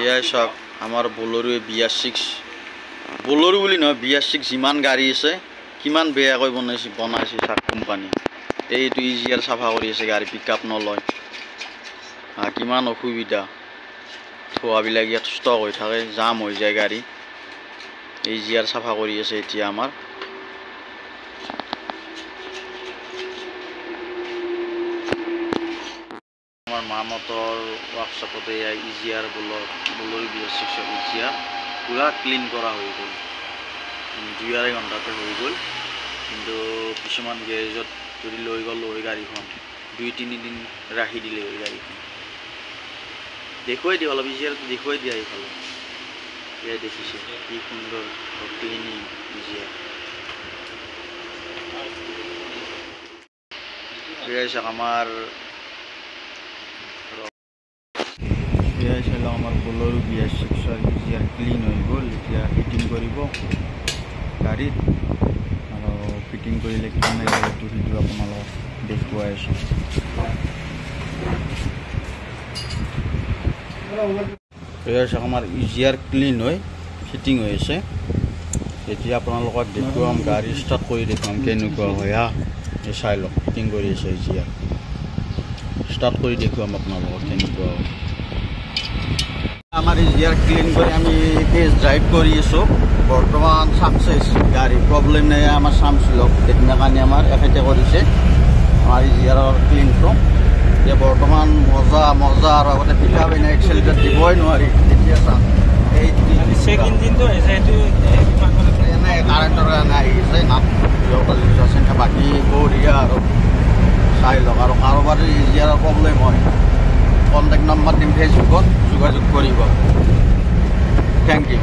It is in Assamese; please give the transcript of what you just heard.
এয়াই চাওক আমাৰ বলেৰো BR6 বলেৰো বুলি নহয় BR6 যিমান গাড়ী আছে কিমান বেয়াকৈ বনাইছে চাওক কোম্পানী এইটো ইজিয়াৰ চাফা কৰি আছে গাড়ী পিকআপ নলয় কিমান অসুবিধা থোৱাবিলাক ইয়াত ষ্টক হৈ থাকে জাম হৈ যায় গাড়ী ইজিয়াৰ চাফা কৰি আছে এতিয়া আমাৰ মামতৰ ওয়াৰ্কশপতে ইজিয়াৰ বলেৰো BR6 ইজিয়ার পুরা ক্লিন করা হয়ে গেল 2-2.5 ঘন্টাতে হয়ে গেল কিন্তু কিছুমান গ্যারেজত যদি লৈ গল ওই গাড়ীখন 2-3 দিন রাখি দিলে ওই গাড়ীখন দেখুৱাই দিয়ে অলপ ইজিয়াৰ দেখুৱাই দিয়ে এইফালে এয়া দেখিছে কি সুন্দৰ ক্লিনিং ইজিয়াৰ এয়া আমাৰ আমাৰ বলেৰো BR6 ইজিয়াৰ ক্লিন হয়ে গেল এতিয়া ফিটিং কৰব গাড়ীত আৰু ফিটিং কৰিলে কেনে এইটো ভিডিও আপোনালোকক দেখুৱাই আছো এয়া আমাৰ ইজিয়াৰ ক্লিন হৈ ফিটিং হৈ আছে এতিয়া আপোনালোকক দেখুৱাম গাড়ী ষ্টাৰ্ট কৰি দেখুৱাম কেনেকুৱা হয় চাই লওক ফিটিং কৰি আছে ইজিয়াৰ ষ্টাৰ্ট কৰি দেখুৱাম আপোনালোকক কেনেকুৱা হয় আমার ইজিয়ার ক্লিন করে আমি টেস্ট ড্রাইভ করে আছো বর্তমান সাকসেস গাড়ি প্রবলেম নাই আমার সামছিল সেইদিনাখানি আমার এখেতে করেছে আমার ইজিয়ার ক্লিনটো যে বর্তমান মজা মজা আর আগতে ফিলাপ এনে এক্সেলেটার দিবই নোৱাৰি এতিয়া চাম এই চেক ইঞ্জিনটো হৈছে এইটো এনে কাৰেন্টৰ কাৰণে আহিছে না সংখ্যা বাকী বঢ়িয়া আৰু চাই লওক আৰু কাৰোবাৰ ইজিয়াৰৰ প্ৰব্লেম হয় কন্টেক্ট নাম্বাৰ দিম ফেসবুকত যোগাযোগ কৰিব থ্যাংক ইউ